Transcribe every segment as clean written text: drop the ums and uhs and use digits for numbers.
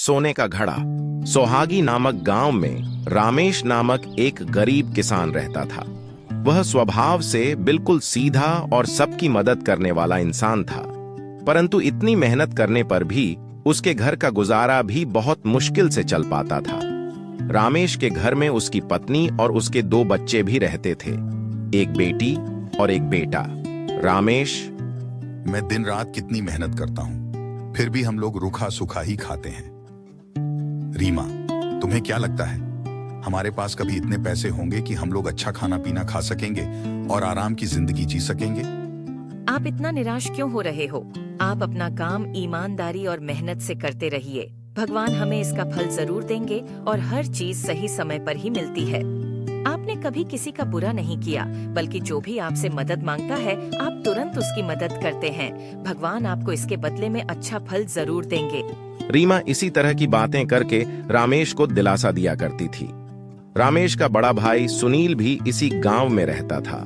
सोने का घड़ा। सोहागी नामक गांव में रामेश नामक एक गरीब किसान रहता था। वह स्वभाव से बिल्कुल सीधा और सबकी मदद करने वाला इंसान था, परंतु इतनी मेहनत करने पर भी उसके घर का गुजारा भी बहुत मुश्किल से चल पाता था। रामेश के घर में उसकी पत्नी और उसके 2 बच्चे भी रहते थे, एक बेटी और एक बेटा। रामेश: मैं दिन रात कितनी मेहनत करता हूं, फिर भी हम लोग रूखा सूखा ही खाते हैं। रीमा, तुम्हें क्या लगता है हमारे पास कभी इतने पैसे होंगे कि हम लोग अच्छा खाना पीना खा सकेंगे और आराम की जिंदगी जी सकेंगे? आप इतना निराश क्यों हो रहे हो? आप अपना काम ईमानदारी और मेहनत से करते रहिए। भगवान हमें इसका फल जरूर देंगे और हर चीज सही समय पर ही मिलती है। आपने कभी किसी का बुरा नहीं किया, बल्कि जो भी आपसे मदद मांगता है आप तुरंत उसकी मदद करते हैं। भगवान आपको इसके बदले में अच्छा फल जरूर देंगे। रीमा इसी तरह की बातें करके रामेश को दिलासा दिया करती थी। रामेश का बड़ा भाई सुनील भी इसी गांव में रहता था।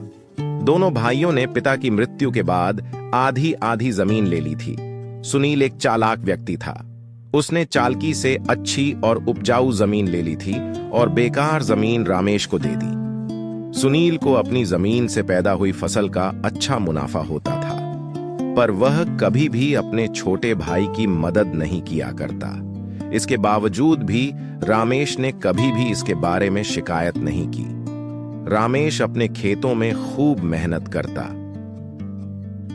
दोनों भाइयों ने पिता की मृत्यु के बाद आधी आधी जमीन ले ली थी। सुनील एक चालाक व्यक्ति था। उसने चालाकी से अच्छी और उपजाऊ जमीन ले ली थी और बेकार जमीन रामेश को दे दी। सुनील को अपनी जमीन से पैदा हुई फसल का अच्छा मुनाफा होता था, पर वह कभी भी अपने छोटे भाई की मदद नहीं किया करता। इसके बावजूद भी रामेश ने कभी भी इसके बारे में शिकायत नहीं की। रामेश अपने खेतों में खूब मेहनत करता।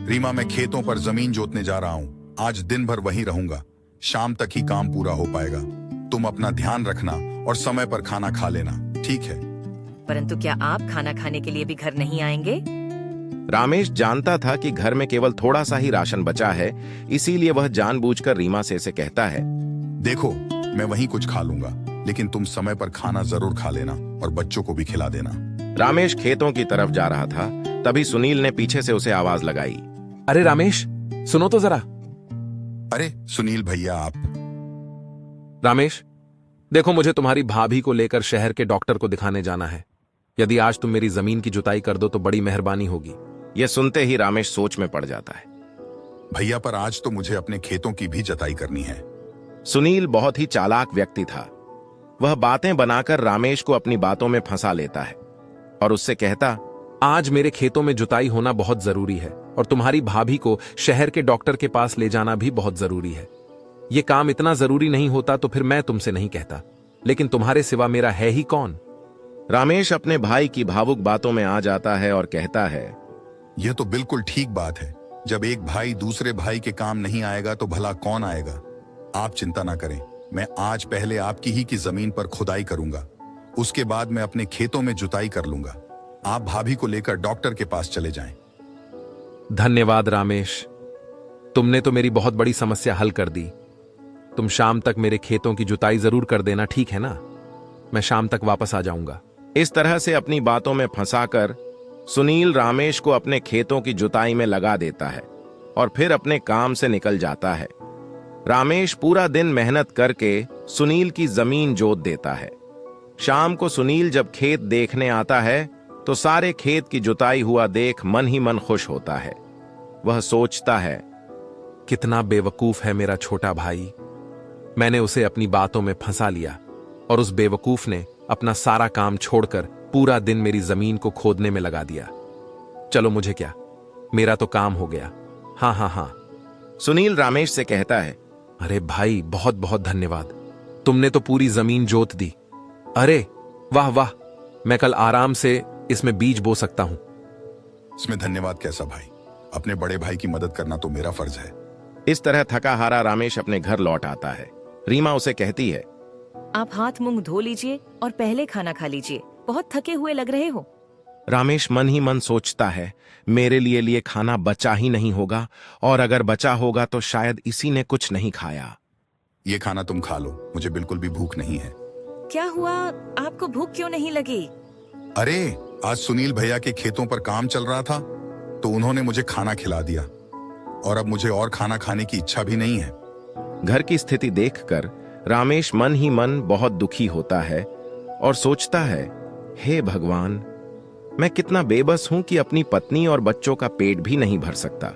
रीमा, मैं खेतों पर जमीन जोतने जा रहा हूँ। आज दिन भर वहीं रहूंगा। शाम तक ही काम पूरा हो पाएगा। तुम अपना ध्यान रखना और समय पर खाना खा लेना, ठीक है? परंतु क्या आप खाना खाने के लिए भी घर नहीं आएंगे? रामेश जानता था कि घर में केवल थोड़ा सा ही राशन बचा है, इसीलिए वह जानबूझकर रीमा से इसे कहता है। देखो, मैं वहीं कुछ खा लूंगा, लेकिन तुम समय पर खाना जरूर खा लेना और बच्चों को भी खिला देना। रामेश खेतों की तरफ जा रहा था, तभी सुनील ने पीछे से उसे आवाज लगाई। अरे रामेश, सुनो तो जरा। अरे सुनील भैया, आप? रामेश, देखो, मुझे तुम्हारी भाभी को लेकर शहर के डॉक्टर को दिखाने जाना है। यदि आज तुम मेरी जमीन की जुताई कर दो तो बड़ी मेहरबानी होगी। यह सुनते ही रामेश सोच में पड़ जाता है। भैया, पर आज तो मुझे अपने खेतों की भी जुताई करनी है। सुनील बहुत ही चालाक व्यक्ति था। वह बातें बनाकर रामेश को अपनी बातों में फंसा लेता है और उससे कहता, आज मेरे खेतों में जुताई होना बहुत जरूरी है और तुम्हारी भाभी को शहर के डॉक्टर के पास ले जाना भी बहुत जरूरी है। ये काम इतना जरूरी नहीं होता तो फिर मैं तुमसे नहीं कहता, लेकिन तुम्हारे सिवा मेरा है ही कौन? रामेश अपने भाई की भावुक बातों में आ जाता है और कहता है, यह तो बिल्कुल ठीक बात है। जब एक भाई दूसरे भाई के काम नहीं आएगा तो भला कौन आएगा? आप चिंता ना करें, मैं आज पहले आपकी ही की जमीन पर खुदाई करूंगा, उसके बाद मैं अपने खेतों में जुताई कर लूंगा। आप भाभी को लेकर डॉक्टर के पास चले जाएं। धन्यवाद रामेश, तुमने तो मेरी बहुत बड़ी समस्या हल कर दी। तुम शाम तक मेरे खेतों की जुताई जरूर कर देना, ठीक है ना? मैं शाम तक वापस आ जाऊंगा। इस तरह से अपनी बातों में फंसाकर सुनील रामेश को अपने खेतों की जुताई में लगा देता है और फिर अपने काम से निकल जाता है। रामेश पूरा दिन मेहनत करके सुनील की जमीन जोत देता है। शाम को सुनील जब खेत देखने आता है तो सारे खेत की जुताई हुआ देख मन ही मन खुश होता है। वह सोचता है, कितना बेवकूफ है मेरा छोटा भाई। मैंने उसे अपनी बातों में फंसा लिया और उस बेवकूफ ने अपना सारा काम छोड़कर पूरा दिन मेरी जमीन को खोदने में लगा दिया। चलो, मुझे क्या, मेरा तो काम हो गया। हाँ हाँ हाँ। सुनील रामेश से कहता है, अरे भाई, बहुत बहुत धन्यवाद। तुमने तो पूरी जमीन जोत दी। अरे वाह वाह, मैं कल आराम से इसमें बीज बो सकता हूं। इसमें धन्यवाद कैसा भाई? अपने बड़े भाई की मदद करना तो मेरा फर्ज है। इस तरह थका हारा रामेश अपने घर लौट आता है। रीमा उसे कहती है, आप हाथ मुंह धो लीजिए और पहले खाना खा लीजिए, बहुत थके हुए लग रहे हो। रामेश मन ही मन सोचता है, मेरे लिए खाना बचा ही नहीं होगा, और अगर बचा होगा तो शायद इसी ने कुछ नहीं खाया। ये खाना तुम खा लो, मुझे बिल्कुल भी भूख नहीं है। क्या हुआ, आपको भूख क्यों नहीं लगी? अरे, आज सुनील भैया के खेतों पर काम चल रहा था तो उन्होंने मुझे खाना खिला दिया और अब मुझे और खाना खाने की इच्छा भी नहीं है। घर की स्थिति देखकर रामेश मन ही मन बहुत दुखी होता है और सोचता है, हे भगवान, मैं कितना बेबस हूं कि अपनी पत्नी और बच्चों का पेट भी नहीं भर सकता।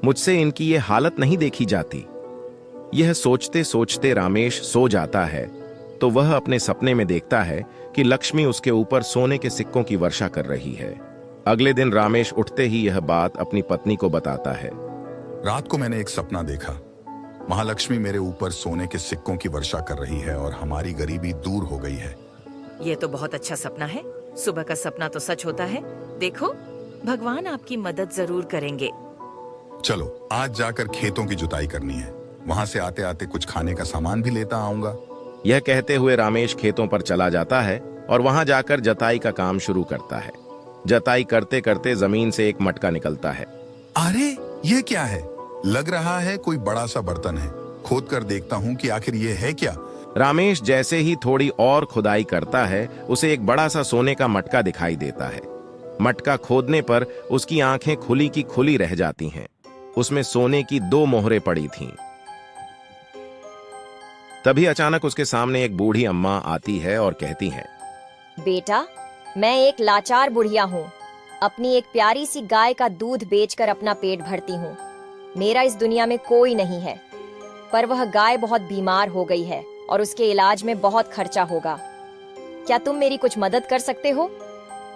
मुझसे इनकी ये हालत नहीं देखी जाती। यह सोचते सोचते रामेश सो जाता है तो वह अपने सपने में देखता है कि लक्ष्मी उसके ऊपर सोने के सिक्कों की वर्षा कर रही है। अगले दिन रामेश उठते ही यह बात अपनी पत्नी को बताता है। रात को मैंने एक सपना देखा। महालक्ष्मी मेरे ऊपर सोने के सिक्कों की वर्षा कर रही है और हमारी गरीबी दूर हो गई है। ये तो बहुत अच्छा सपना है। सुबह का सपना तो सच होता है। देखो, भगवान आपकी मदद जरूर करेंगे। चलो आज जाकर खेतों की जुताई करनी है। वहां से आते आते कुछ खाने का सामान भी लेता आऊंगा। यह कहते हुए रामेश खेतों पर चला जाता है और वहां जाकर जताई का काम शुरू करता है। जताई करते करते जमीन से एक मटका निकलता है। अरे ये क्या है? लग रहा है कोई बड़ा सा बर्तन है। खोद कर देखता हूँ कि आखिर ये है क्या। रामेश जैसे ही थोड़ी और खुदाई करता है उसे एक बड़ा सा सोने का मटका दिखाई देता है। मटका खोदने पर उसकी आंखें खुली की खुली रह जाती हैं। उसमें सोने की 2 मोहरें पड़ी थीं। तभी अचानक उसके सामने एक बूढ़ी अम्मा आती है और कहती है, बेटा, मैं एक लाचार बुढ़िया हूँ। अपनी एक प्यारी सी गाय का दूध बेचकर अपना पेट भरती हूँ। मेरा इस दुनिया में कोई नहीं है, पर वह गाय बहुत बीमार हो गई है और उसके इलाज में बहुत खर्चा होगा। क्या तुम मेरी कुछ मदद कर सकते हो?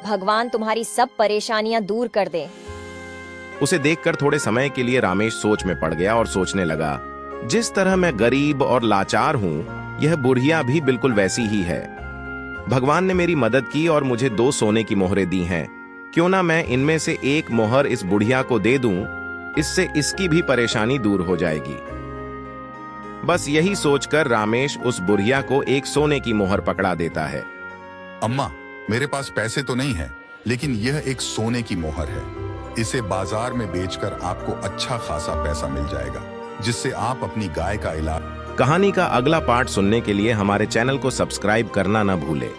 भगवान तुम्हारी सब परेशानियां दूर कर दे। उसे देखकर थोड़े समय के लिए रामेश सोच में पड़ गया और सोचने लगा, जिस तरह मैं गरीब और लाचार हूं, यह बुढ़िया भी बिल्कुल वैसी ही है। भगवान ने मेरी मदद की और मुझे 2 सोने की मोहरें दी हैं। क्यों ना मैं इनमें से एक मोहर इस बुढ़िया को दे दूं, इससे इसकी भी परेशानी दूर हो जाएगी। बस यही सोचकर रामेश उस बुढ़िया को एक सोने की मोहर पकड़ा देता है। अम्मा, मेरे पास पैसे तो नहीं है, लेकिन यह एक सोने की मोहर है। इसे बाजार में बेचकर आपको अच्छा खासा पैसा मिल जाएगा, जिससे आप अपनी गाय का इलाज। कहानी का अगला पार्ट सुनने के लिए हमारे चैनल को सब्सक्राइब करना न भूलें।